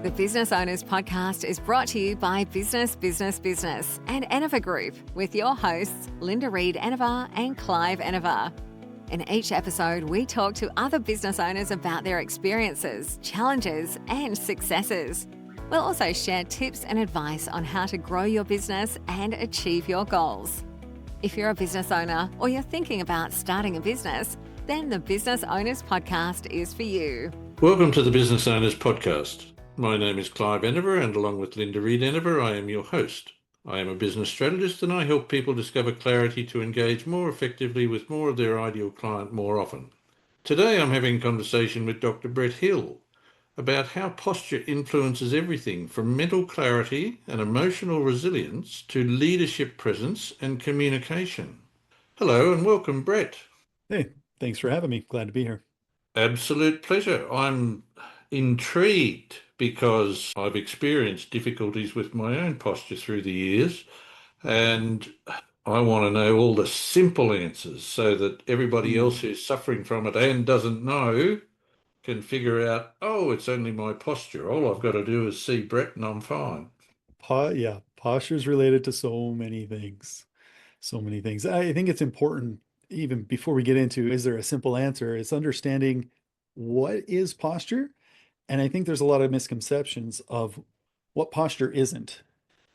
The Business Owners Podcast is brought to you by Business, Business, Business and Enever Group with your hosts, Linda Reed Enever and Clive Enever. In each episode, we talk to other business owners about their experiences, challenges and successes. We'll also share tips and advice on how to grow your business and achieve your goals. If you're a business owner or you're thinking about starting a business, then the Business Owners Podcast is for you. Welcome to the Business Owners Podcast. My name is Clive Enever, and along with Linda Reed Enever, I am your host. I am a business strategist and I help people discover clarity to engage more effectively with more of their ideal client more often. Today I'm having a conversation with Dr. Brett Hill about how posture influences everything from mental clarity and emotional resilience to leadership presence and communication. Hello and welcome, Brett. Hey, thanks for having me. Glad to be here. Absolute pleasure. I'm intrigued because I've experienced difficulties with my own posture through the years, and I want to know all the simple answers so that everybody else who's suffering from it and doesn't know can figure out, oh, it's only my posture. All I've got to do is see Brett and I'm fine. Posture is related to so many things. I think it's important, even before we get into, is there a simple answer? It's understanding what is posture. And I think there's a lot of misconceptions of what posture isn't.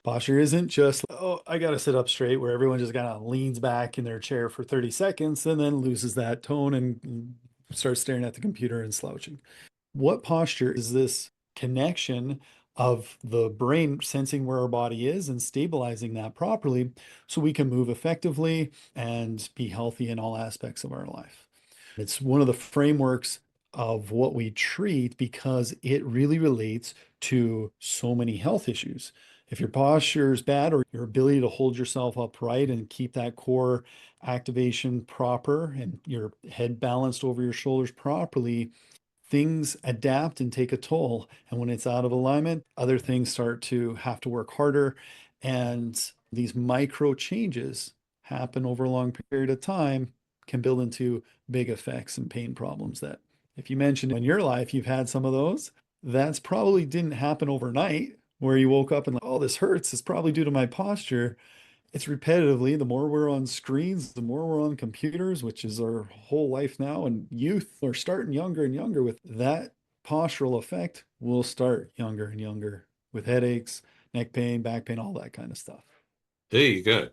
Posture isn't just, oh, I got to sit up straight, where everyone just kind of leans back in their chair for 30 seconds and then loses that tone and starts staring at the computer and slouching. What posture is this connection of the brain sensing where our body is and stabilizing that properly so we can move effectively and be healthy in all aspects of our life? It's one of the frameworks of what we treat because it really relates to so many health issues. If your posture is bad, or your ability to hold yourself upright and keep that core activation proper and your head balanced over your shoulders properly, things adapt and take a toll. And when it's out of alignment, other things start to have to work harder. And these micro changes happen over a long period of time, can build into big effects and pain problems that, if you mentioned in your life you've had some of those, that's probably didn't happen overnight where you woke up and like, oh, this hurts. It's probably due to my posture. It's repetitively. The more we're on screens, the more we're on computers, which is our whole life now. And youth are starting younger and younger with that postural effect. Will start younger and younger with headaches, neck pain, back pain, all that kind of stuff. There you go.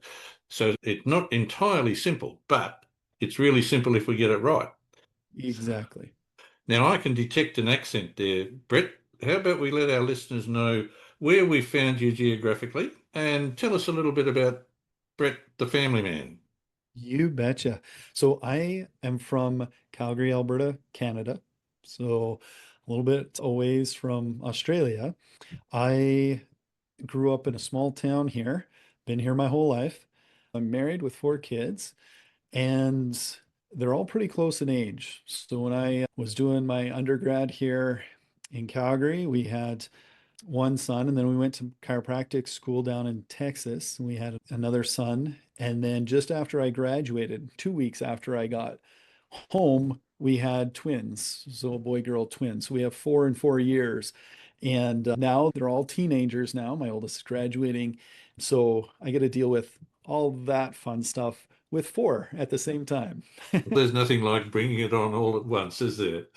So it's not entirely simple, but it's really simple if we get it right. Exactly. Now, I can detect an accent there. Brett, how about we let our listeners know where we found you geographically and tell us a little bit about Brett, the family man. You betcha. So I am from Calgary, Alberta, Canada. So a little bit a ways from Australia. I grew up in a small town here, been here my whole life. I'm married with 4 kids, and they're all pretty close in age. So when I was doing my undergrad here in Calgary, we had one son, and then we went to chiropractic school down in Texas, and we had another son. And then just after I graduated, 2 weeks after I got home, we had twins. So a boy-girl twins. So we have 4 in 4 years. And now they're all teenagers now. My oldest is graduating. So I get to deal with all that fun stuff with 4 at the same time. There's nothing like bringing it on all at once, is there?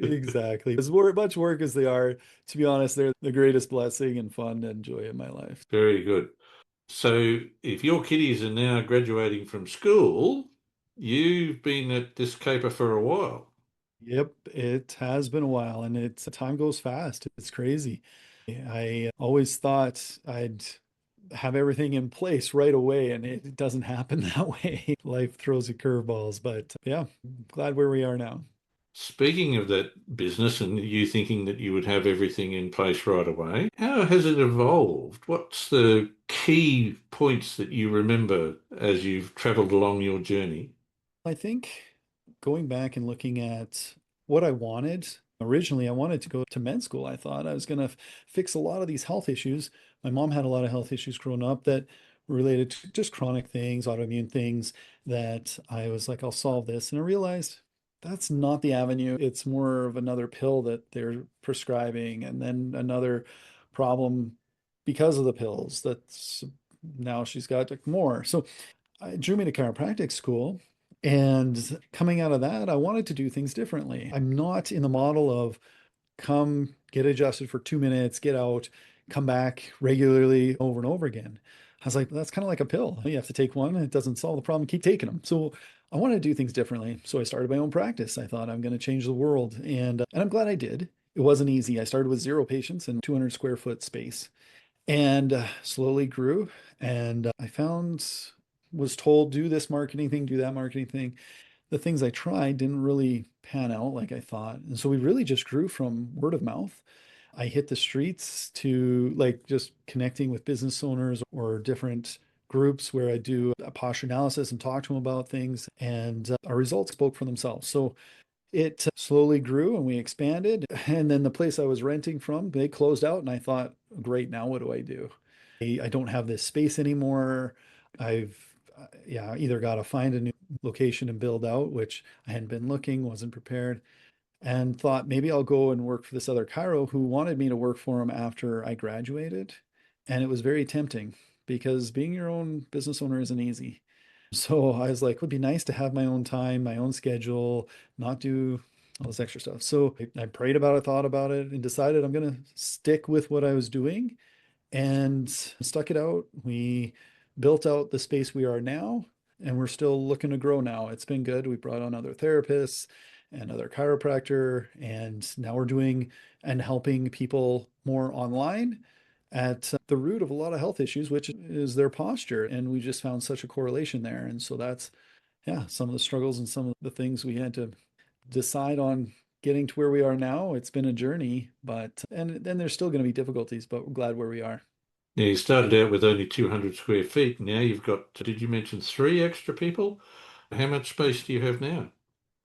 Exactly. As much work as they are, to be honest, they're the greatest blessing and fun and joy in my life. Very good. So if your kiddies are now graduating from school, you've been at this caper for a while. Yep, it has been a while, and time goes fast. It's crazy. I always thought I'd have everything in place right away, and it doesn't happen that way. Life throws you curveballs, but yeah, glad where we are now. Speaking of that business and you thinking that you would have everything in place right away, how has it evolved? What's the key points that you remember as you've traveled along your journey? I think going back and looking at what I wanted, originally I wanted to go to med school. I thought I was going to fix a lot of these health issues. My mom had a lot of health issues growing up that were related to just chronic things, autoimmune things, that I was like, I'll solve this. And I realized that's not the avenue. It's more of another pill that they're prescribing, and then another problem because of the pills. That's now she's got more. So it drew me to chiropractic school. And coming out of that, I wanted to do things differently. I'm not in the model of come get adjusted for 2 minutes, get out, come back regularly over and over again. I was like, that's kind of like a pill. You have to take one, and it doesn't solve the problem. Keep taking them. So I wanted to do things differently. So I started my own practice. I thought I'm going to change the world, and I'm glad I did. It wasn't easy. I started with 0 patients in 200 square foot space, and slowly grew. And I found was told do this marketing thing, do that marketing thing. The things I tried didn't really pan out like I thought. And so we really just grew from word of mouth. I hit the streets to like just connecting with business owners or different groups where I do a posture analysis and talk to them about things. And our results spoke for themselves. So it slowly grew and we expanded. And then the place I was renting from, they closed out. And I thought, great, now what do I do? I don't have this space anymore. I've yeah, either got to find a new location and build out, which I hadn't been looking, wasn't prepared, and thought maybe I'll go and work for this other chiro who wanted me to work for him after I graduated. And it was very tempting because being your own business owner isn't easy. So I was like, it would be nice to have my own time, my own schedule, not do all this extra stuff. So I prayed about it, thought about it, and decided I'm going to stick with what I was doing and stuck it out. We built out the space we are now, and we're still looking to grow now. It's been good. We brought on other therapists and another chiropractor, and now we're doing and helping people more online at the root of a lot of health issues, which is their posture. And we just found such a correlation there. And so that's, yeah, some of the struggles and some of the things we had to decide on getting to where we are now. It's been a journey, but, and then there's still going to be difficulties, but we're glad where we are. Now, you started out with only 200 square feet. Now you've got, did you mention 3 extra people? How much space do you have now?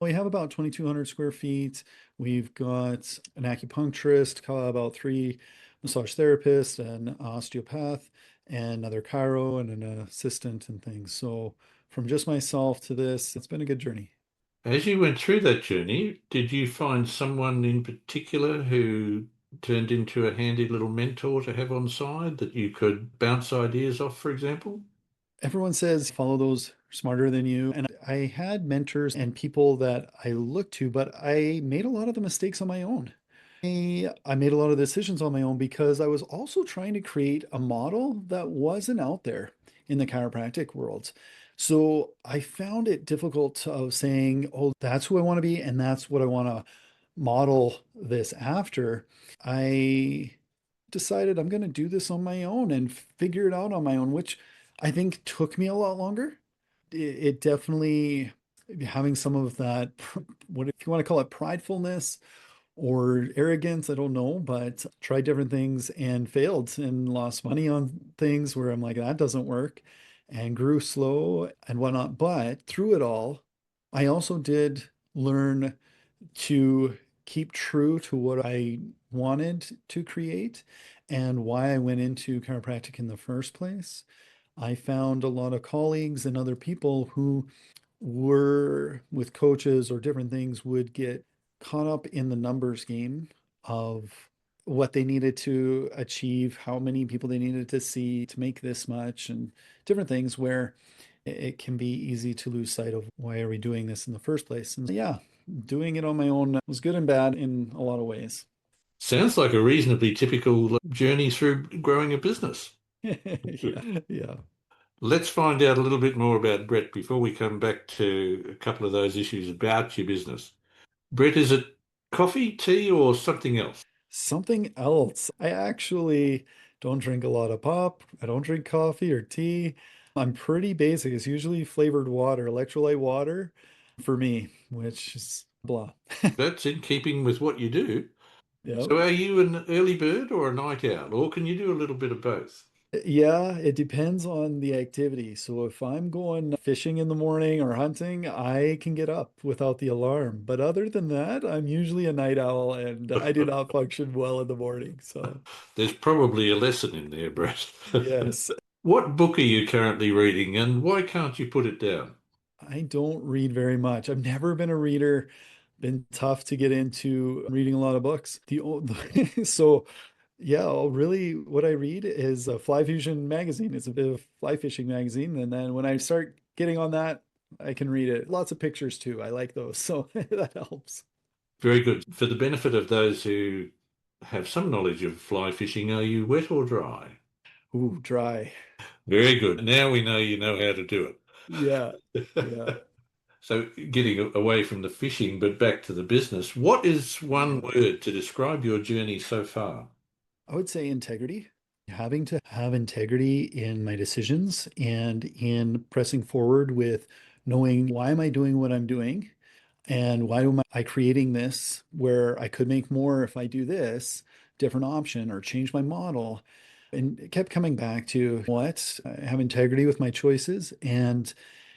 We have about 2,200 square feet. We've got an acupuncturist, about 3 massage therapists, an osteopath, and another chiro, and an assistant and things. So from just myself to this, it's been a good journey. As you went through that journey, did you find someone in particular who turned into a handy little mentor to have on side that you could bounce ideas off, for example? Everyone says follow those smarter than you. And I had mentors and people that I looked to, but I made a lot of the mistakes on my own. I made a lot of decisions on my own because I was also trying to create a model that wasn't out there in the chiropractic world. So I found it difficult of saying, oh, that's who I want to be, and that's what I want to model this after. I decided I'm going to do this on my own and figure it out on my own, which I think took me a lot longer. It definitely having some of that, what if you want to call it pridefulness or arrogance, I don't know, but tried different things and failed and lost money on things where I'm like, that doesn't work, and grew slow and whatnot. But through it all, I also did learn to keep true to what I wanted to create and why I went into chiropractic in the first place. I found a lot of colleagues and other people who were with coaches or different things would get caught up in the numbers game of what they needed to achieve, how many people they needed to see to make this much, and different things where it can be easy to lose sight of why are we doing this in the first place. And yeah, doing it on my own was good and bad in a lot of ways. Sounds like a reasonably typical journey through growing a business. Yeah, yeah. Let's find out a little bit more about Brett before we come back to a couple of those issues about your business. Brett, is it coffee, tea, or something else? Something else. I actually don't drink a lot of pop. I don't drink coffee or tea. I'm pretty basic. It's usually flavored water, electrolyte water for me, which is blah. That's in keeping with what you do. Yep. So are you an early bird or a night owl, or can you do a little bit of both? Yeah, it depends on the activity. So if I'm going fishing in the morning or hunting, I can get up without the alarm. But other than that, I'm usually a night owl and I do not function well in the morning. So, There's probably a lesson in there, Brett. yes. What book are you currently reading and why can't you put it down? I don't read very much. I've never been a reader, been tough to get into reading a lot of books. So yeah, really what I read is a Fly Fusion magazine. It's a bit of fly fishing magazine. And then when I start getting on that, I can read it. Lots of pictures too. I like those. So that helps. Very good. For the benefit of those who have some knowledge of fly fishing, are you wet or dry? Ooh, dry. Very good. Now we know you know how to do Yeah. Yeah. it. So getting away from the fishing, but back to the business, what is one word to describe your journey so far? I would say integrity. Having to have integrity in my decisions and in pressing forward with knowing why am I doing what I'm doing and why am I creating this where I could make more if I do this different option or change my model. And it kept coming back to what I have integrity with my choices. And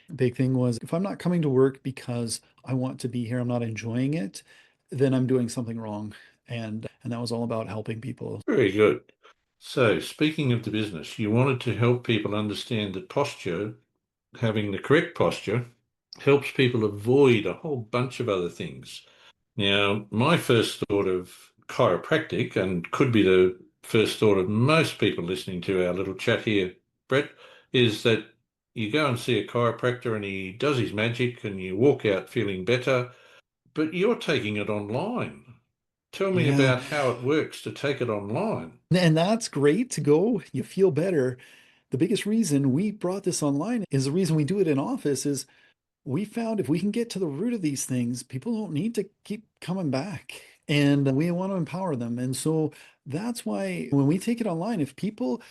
the big thing was if I'm not coming to work because I want to be here, I'm not enjoying it, then I'm doing something wrong. And that was all about helping people. Very good. So speaking of the business, you wanted to help people understand that posture, having the correct posture, helps people avoid a whole bunch of other things. Now, my first thought of chiropractic, and could be the first thought of most people listening to our little chat here, Brett, is that you go and see a chiropractor and he does his magic and you walk out feeling better, but you're taking it online. Tell me Yeah. about how it works to take it online. And that's great to go. You feel better. The biggest reason we brought this online is the reason we do it in office is we found if we can get to the root of these things, people don't need to keep coming back. And we want to empower them. And so that's why when we take it online, if people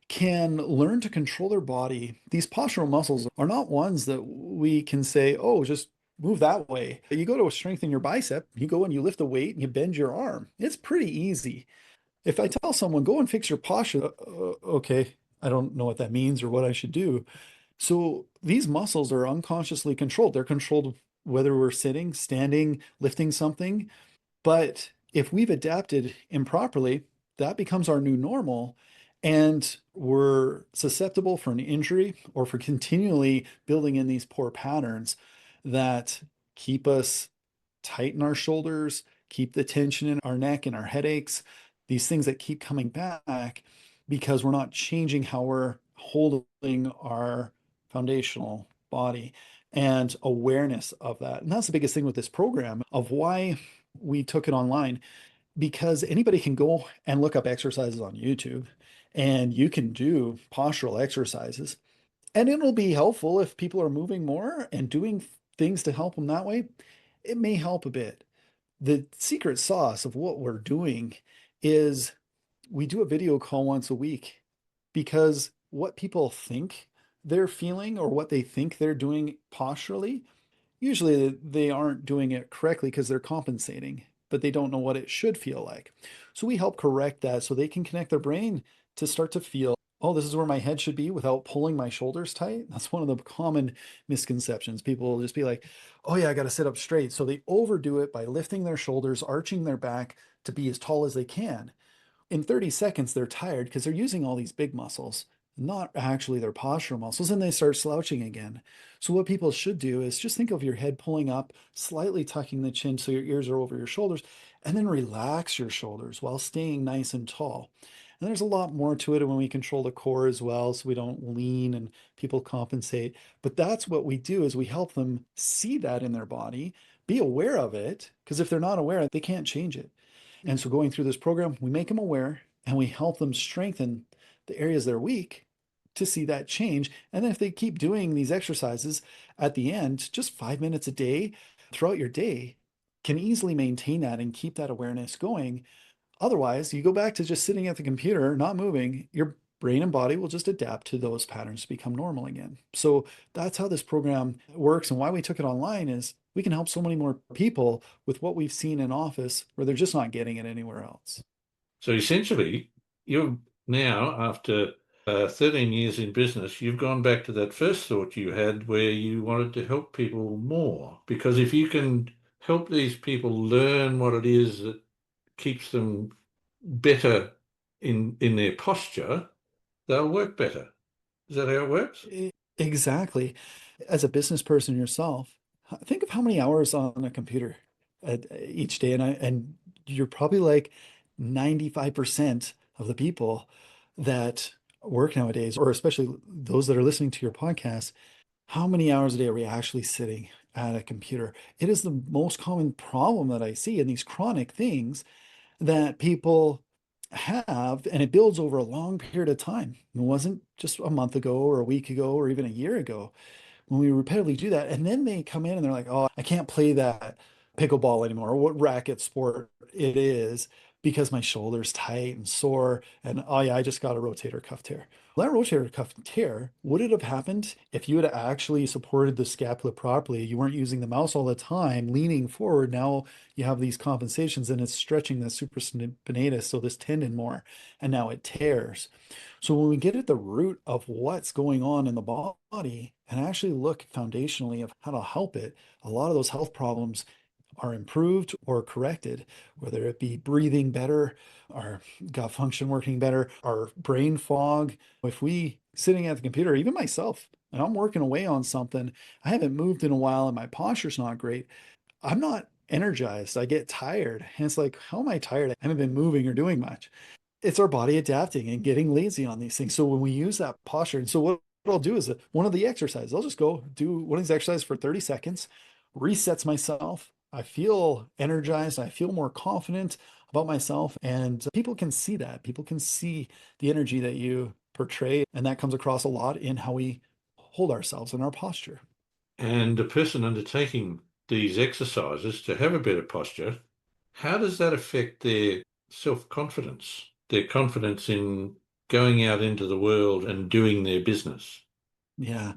can learn to control their body, these postural muscles are not ones that we can say, oh, just move that way. You go to strengthen your bicep, you go and you lift a weight and you bend your arm. It's pretty easy. If I tell someone, go and fix your posture, okay, I don't know what that means or what I should do. So these muscles are unconsciously controlled. They're controlled whether we're sitting, standing, lifting something. But if we've adapted improperly, that becomes our new normal. And we're susceptible for an injury or for continually building in these poor patterns that keep us tight in our shoulders, keep the tension in our neck and our headaches, these things that keep coming back because we're not changing how we're holding our foundational body and awareness of that. And that's the biggest thing with this program of why we took it online, because anybody can go and look up exercises on YouTube and you can do postural exercises. And it'll be helpful if people are moving more and doing things to help them that way. It may help a bit. The secret sauce of what we're doing is we do a video call once a week because what people think they're feeling or what they think they're doing posturally, usually they aren't doing it correctly because they're compensating, but they don't know what it should feel like. So we help correct that so they can connect their brain to start to feel, oh, this is where my head should be without pulling my shoulders tight. That's one of the common misconceptions. People will just be like, oh, yeah, I got to sit up straight. So they overdo it by lifting their shoulders, arching their back to be as tall as they can. In 30 seconds, they're tired because they're using all these big muscles, not actually their postural muscles, and they start slouching again. So, what people should do is just think of your head pulling up, slightly tucking the chin so your ears are over your shoulders, and then relax your shoulders while staying nice and tall. And there's a lot more to it when we control the core as well, so we don't lean and people compensate. But that's what we do is we help them see that in their body, be aware of it, because if they're not aware, they can't change it. And so going through this program, we make them aware and we help them strengthen the areas they're weak to see that change. And then if they keep doing these exercises at the end, just 5 minutes a day throughout your day can easily maintain that and keep that awareness going. Otherwise, you go back to just sitting at the computer, not moving, your brain and body will just adapt to those patterns to become normal again. So that's how this program works. And why we took it online is we can help so many more people with what we've seen in office where they're just not getting it anywhere else. So essentially, you're now, after 13 years in business, you've gone back to that first thought you had where you wanted to help people more. Because if you can help these people learn what it is that keeps them better in their posture, they'll work better. Is that how it works? Exactly. As a business person yourself, think of how many hours on a computer each day. And you're probably like 95% of the people that work nowadays, or especially those that are listening to your podcast, how many hours a day are we actually sitting at a computer? It is the most common problem that I see in these chronic things that people have, and it builds over a long period of time. It wasn't just a month ago or a week ago or even a year ago when we repeatedly do that. And then they come in and they're like, oh, I can't play that pickleball anymore, or what racket sport it is, because my shoulder's tight and sore. And oh, yeah, I just got a rotator cuff tear. Well, that rotator cuff tear, would it have happened if you had actually supported the scapula properly? You weren't using the mouse all the time, leaning forward. Now you have these compensations and it's stretching the supraspinatus, so this tendon more, and now it tears. So when we get at the root of what's going on in the body and actually look foundationally of how to help it, a lot of those health problems are improved or corrected, whether it be breathing better, our gut function working better, our brain fog. If we sitting at the computer, even myself, and I'm working away on something, I haven't moved in a while and my posture's not great, I'm not energized. I get tired. And it's like, how am I tired? I haven't been moving or doing much. It's our body adapting and getting lazy on these things. So when we use that posture, and so what I'll do is one of the exercises, I'll just go do one of these exercises for 30 seconds, resets myself. I feel energized. I feel more confident about myself. And people can see that. People can see the energy that you portray. And that comes across a lot in how we hold ourselves in our posture. And a person undertaking these exercises to have a better posture, how does that affect their self-confidence, their confidence in going out into the world and doing their business? Yeah,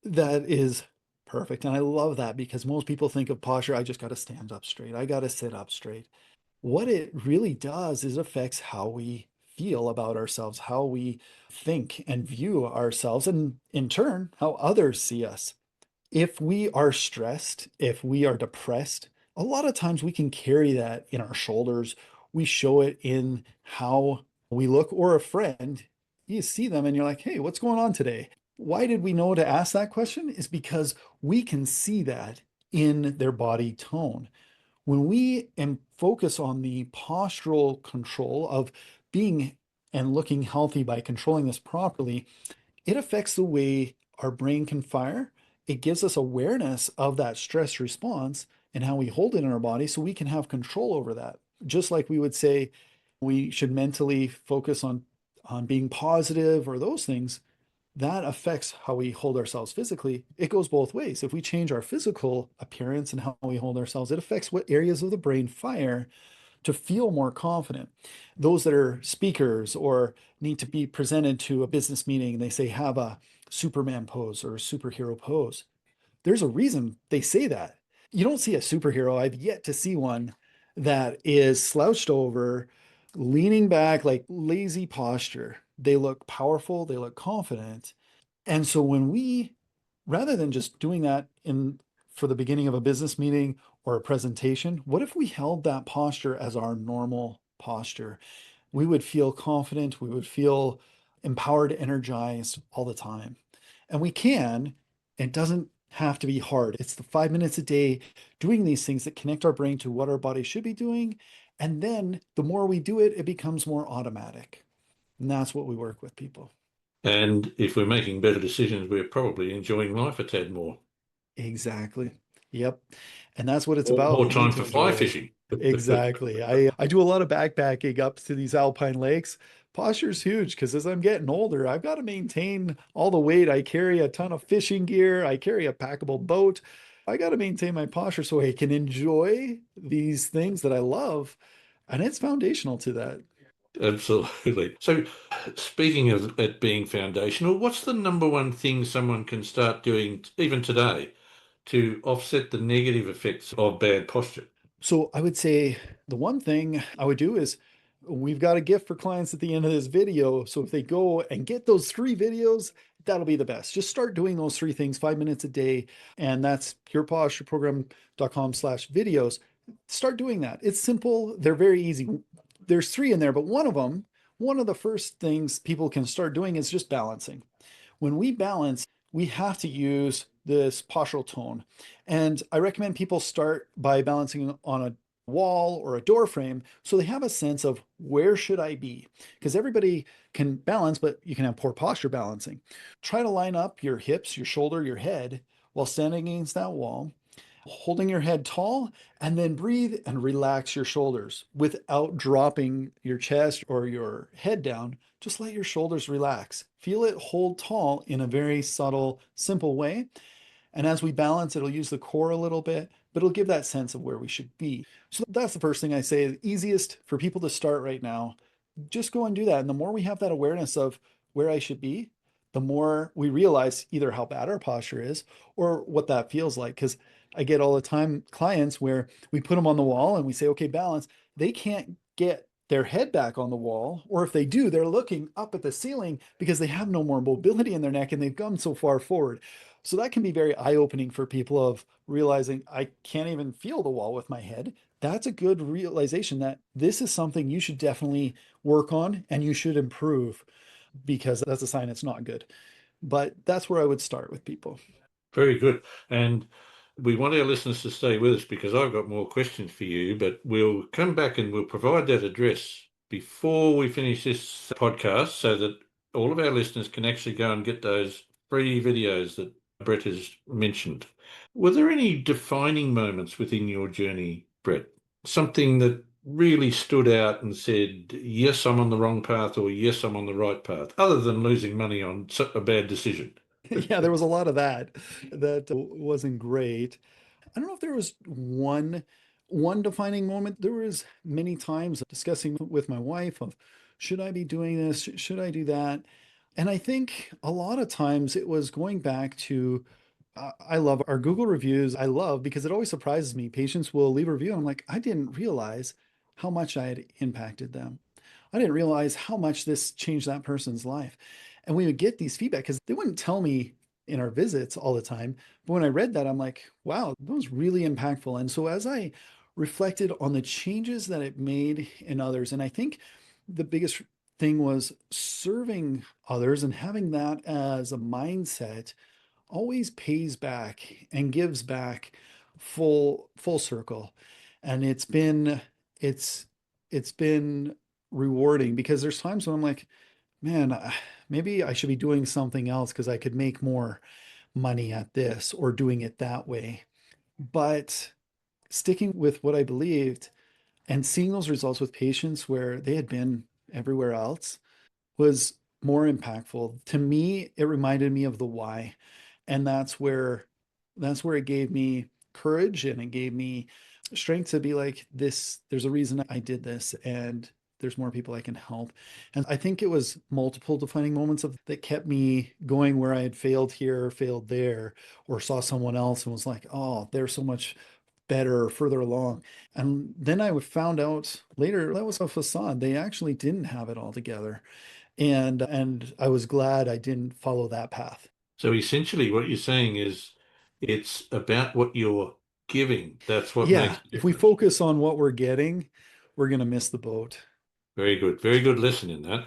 that is perfect. And I love that because most people think of posture, I just got to stand up straight. I got to sit up straight. What it really does is affects how we feel about ourselves, how we think and view ourselves, and in turn, how others see us. If we are stressed, if we are depressed, a lot of times we can carry that in our shoulders. We show it in how we look, or a friend, you see them and you're like, hey, what's going on today? Why did we know to ask that question? Is because we can see that in their body tone. When we focus on the postural control of being and looking healthy by controlling this properly, it affects the way our brain can fire. It gives us awareness of that stress response and how we hold it in our body so we can have control over that. Just like we would say we should mentally focus on being positive or those things, that affects how we hold ourselves physically. It goes both ways. If we change our physical appearance and how we hold ourselves, it affects what areas of the brain fire to feel more confident. Those that are speakers or need to be presented to a business meeting, they say have a Superman pose or a superhero pose. There's a reason they say that. You don't see a superhero. I've yet to see one that is slouched over, leaning back, like lazy posture. They look powerful, they look confident. And so when we, rather than just doing that in for the beginning of a business meeting or a presentation, what if we held that posture as our normal posture? We would feel confident, we would feel empowered, energized all the time. And we can, it doesn't have to be hard. It's the 5 minutes a day doing these things that connect our brain to what our body should be doing. And then the more we do it, it becomes more automatic. And that's what we work with people. And if we're making better decisions, we're probably enjoying life a tad more. Exactly. Yep. And that's what it's More, about. more We need time to for fly enjoy it. fishing. Exactly. I do a lot of backpacking up to these alpine lakes. Posture's huge because as I'm getting older, I've got to maintain all the weight. I carry a ton of fishing gear. I carry a packable boat. I got to maintain my posture so I can enjoy these things that I love. And it's foundational to that. Absolutely. So, speaking of it being foundational, what's the number one thing someone can start doing even today to offset the negative effects of bad posture? So I would say the one thing I would do is we've got a gift for clients at the end of this video. So if they go and get those 3 videos, that'll be the best. Just start doing those 3 things, 5 minutes a day. And that's purepostureprogram.com/videos. Start doing that. It's simple. They're very easy. There's 3 in there, but one of them, one of the first things people can start doing is just balancing. When we balance, we have to use this postural tone. And I recommend people start by balancing on a wall or a door frame so they have a sense of where should I be? Because everybody can balance, but you can have poor posture balancing. Try to line up your hips, your shoulder, your head while standing against that wall, holding your head tall, and then breathe and relax your shoulders without dropping your chest or your head down. Just let your shoulders relax. Feel it hold tall in a very subtle, simple way. And as we balance, it'll use the core a little bit, but it'll give that sense of where we should be. So that's the first thing I say, the easiest for people to start right now. Just go and do that. And the more we have that awareness of where I should be, the more we realize either how bad our posture is or what that feels like. Because I get all the time clients where we put them on the wall and we say, okay, balance. They can't get their head back on the wall, or if they do, they're looking up at the ceiling because they have no more mobility in their neck and they've gone so far forward. So that can be very eye-opening for people of realizing I can't even feel the wall with my head. That's a good realization that this is something you should definitely work on and you should improve because that's a sign it's not good. But that's where I would start with people. Very good. And we want our listeners to stay with us because I've got more questions for you, but we'll come back and we'll provide that address before we finish this podcast so that all of our listeners can actually go and get those free videos that Brett has mentioned. Were there any defining moments within your journey, Brett? Something that really stood out and said, yes, I'm on the wrong path, or yes, I'm on the right path, other than losing money on a bad decision? Yeah, there was a lot of that that wasn't great. I don't know if there was one defining moment. There was many times discussing with my wife of should I be doing this? Should I do that? And I think a lot of times it was going back to I love our Google reviews. I love because it always surprises me. Patients will leave a review and I'm like, I didn't realize how much I had impacted them. I didn't realize how much this changed that person's life. And we would get these feedback because they wouldn't tell me in our visits all the time. But when I read that, I'm like, wow, that was really impactful. And so as I reflected on the changes that it made in others, and I think the biggest thing was serving others and having that as a mindset always pays back and gives back full circle. And it's it's been rewarding because there's times when I'm like, man, maybe I should be doing something else because I could make more money at this or doing it that way. But sticking with what I believed and seeing those results with patients where they had been everywhere else was more impactful. To me, it reminded me of the why. And that's where it gave me courage and it gave me strength to be like this, there's a reason I did this and there's more people I can help. And I think it was multiple defining moments of that kept me going where I had failed here, failed there, or saw someone else and was like, oh, they're so much better, further along. And then I found out later that was a facade. They actually didn't have it all together. And I was glad I didn't follow that path. So essentially, what you're saying is it's about what you're giving. That's what Yeah, makes a if we difference. focus on what we're getting, we're going to miss the boat. Very good. Very good lesson in that.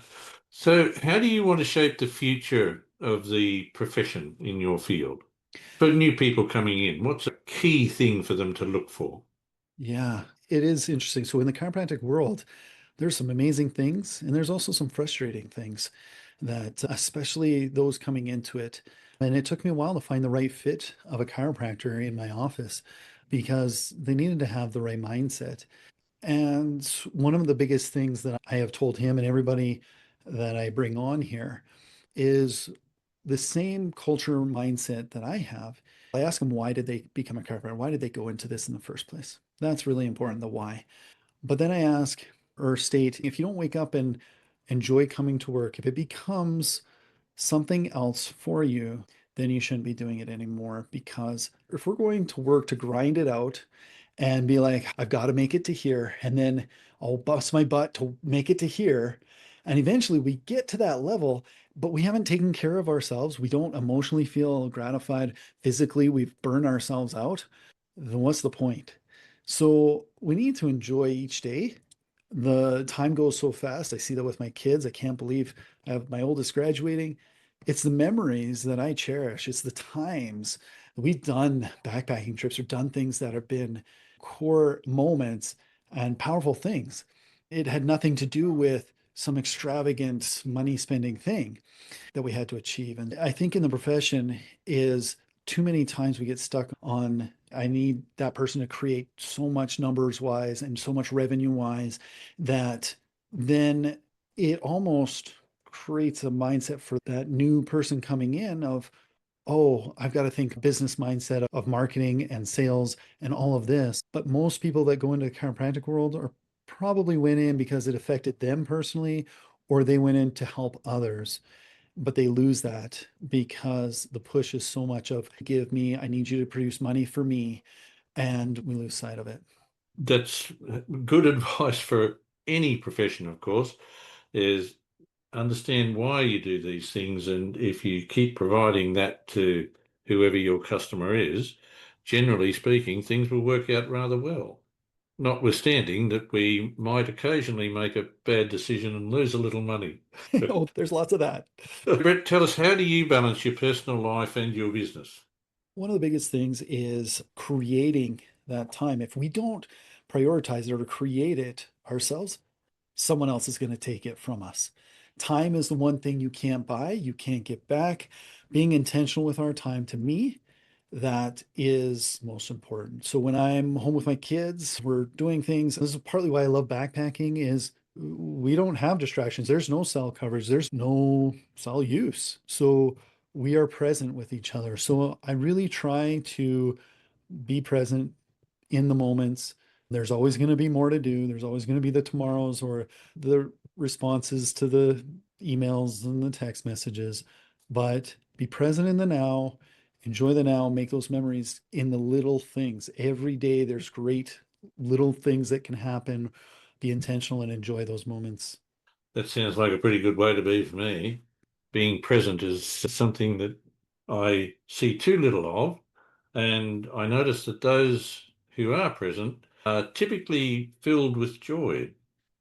So, how do you want to shape the future of the profession in your field? For new people coming in, what's a key thing for them to look for? Yeah, it is interesting. So in the chiropractic world, there's some amazing things and there's also some frustrating things that especially those coming into it. And it took me a while to find the right fit of a chiropractor in my office because they needed to have the right mindset. And one of the biggest things that I have told him and everybody that I bring on here is the same culture mindset that I have. I ask them, why did they become a chiropractor? Why did they go into this in the first place? That's really important, the why. But then I ask or state, if you don't wake up and enjoy coming to work, if it becomes something else for you, then you shouldn't be doing it anymore. Because if we're going to work to grind it out and be like, I've got to make it to here, and then I'll bust my butt to make it to here. And eventually we get to that level, but we haven't taken care of ourselves. We don't emotionally feel gratified. Physically, we've burned ourselves out. Then what's the point? So we need to enjoy each day. The time goes so fast. I see that with my kids. I can't believe I have my oldest graduating. It's the memories that I cherish. It's the times We've done backpacking trips or done things that have been core moments and powerful things. It had nothing to do with some extravagant money spending thing that we had to achieve. And I think in the profession is too many times we get stuck on, I need that person to create so much numbers wise and so much revenue wise that then it almost creates a mindset for that new person coming in of, oh, I've got to think business mindset of marketing and sales and all of this. But most people that go into the chiropractic world are probably went in because it affected them personally, or they went in to help others. But they lose that because the push is so much of give me, I need you to produce money for me. And we lose sight of it. That's good advice for any profession, of course, is understand why you do these things. And if you keep providing that to whoever your customer is, generally speaking, things will work out rather well. Notwithstanding that we might occasionally make a bad decision and lose a little money. Oh, there's lots of that. Brett, tell us, how do you balance your personal life and your business? One of the biggest things is creating that time. If we don't prioritize it or create it ourselves, someone else is going to take it from us. Time is the one thing you can't buy, you can't get back. Being intentional with our time, to me, that is most important. So when I'm home with my kids, we're doing things. This is partly why I love backpacking is we don't have distractions. There's no cell coverage. There's no cell use. So we are present with each other. So I really try to be present in the moments. There's always going to be more to do. There's always going to be the tomorrows or the responses to the emails and the text messages, but be present in the now, enjoy the now, make those memories in the little things. Every day there's great little things that can happen. Be intentional and enjoy those moments. That sounds like a pretty good way to be for me. Being present is something that I see too little of, and I notice that those who are present are typically filled with joy.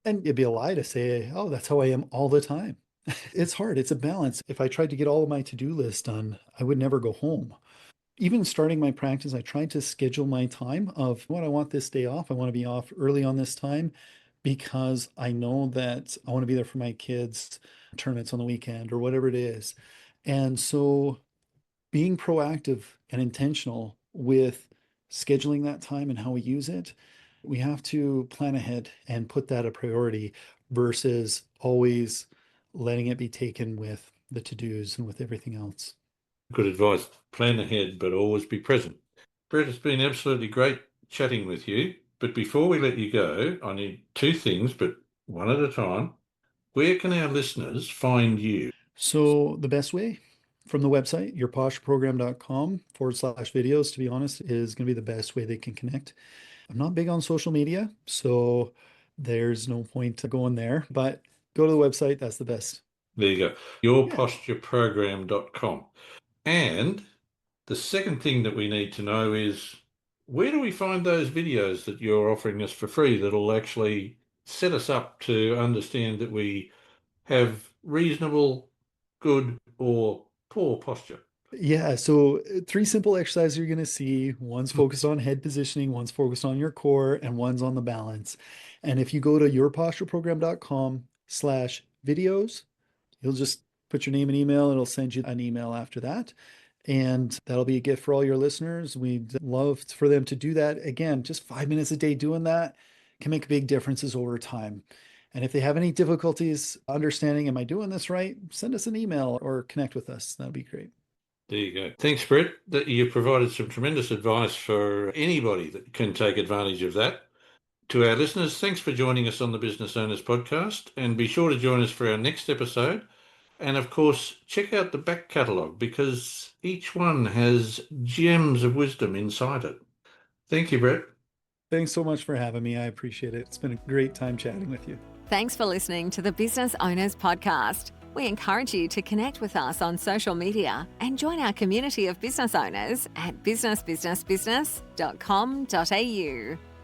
And it'd be a lie to say, oh, that's how I am all the time. It's hard. It's a balance. If I tried to get all of my to-do list done, I would never go home. Even starting my practice, I tried to schedule my time of what I want this day off. I want to be off early on this time because I know that I want to be there for my kids' tournaments on the weekend or whatever it is. And so being proactive and intentional with scheduling that time and how we use it, we have to plan ahead and put that a priority versus always letting it be taken with the to-dos and with everything else. Good advice. Plan ahead, but always be present. Brett, it's been absolutely great chatting with you. But before we let you go, I need two things, but one at a time. Where can our listeners find you? So the best way from the website, yourpostureprogram.com/videos, to be honest, is going to be the best way they can connect. I'm not big on social media, so there's no point to going there, but go to the website. That's the best. There you go. Yourpostureprogram.com. And the second thing that we need to know is, where do we find those videos that you're offering us for free that'll actually set us up to understand that we have reasonable, good, or poor posture? Yeah, so 3 simple exercises you're going to see. One's focused on head positioning, one's focused on your core, and one's on the balance. And if you go to yourpostureprogram.com/videos, you'll just put your name and email, and it'll send you an email after that. And that'll be a gift for all your listeners. We'd love for them to do that. Again, just 5 minutes a day doing that can make big differences over time. And if they have any difficulties understanding, am I doing this right? Send us an email or connect with us. That'd be great. There you go. Thanks, Brett. That you've provided some tremendous advice for anybody that can take advantage of that. To our listeners, thanks for joining us on the Business Owners Podcast, and be sure to join us for our next episode. And of course, check out the back catalogue because each one has gems of wisdom inside it. Thank you, Brett. Thanks so much for having me. I appreciate it. It's been a great time chatting with you. Thanks for listening to the Business Owners Podcast. We encourage you to connect with us on social media and join our community of business owners at businessbusinessbusiness.com.au.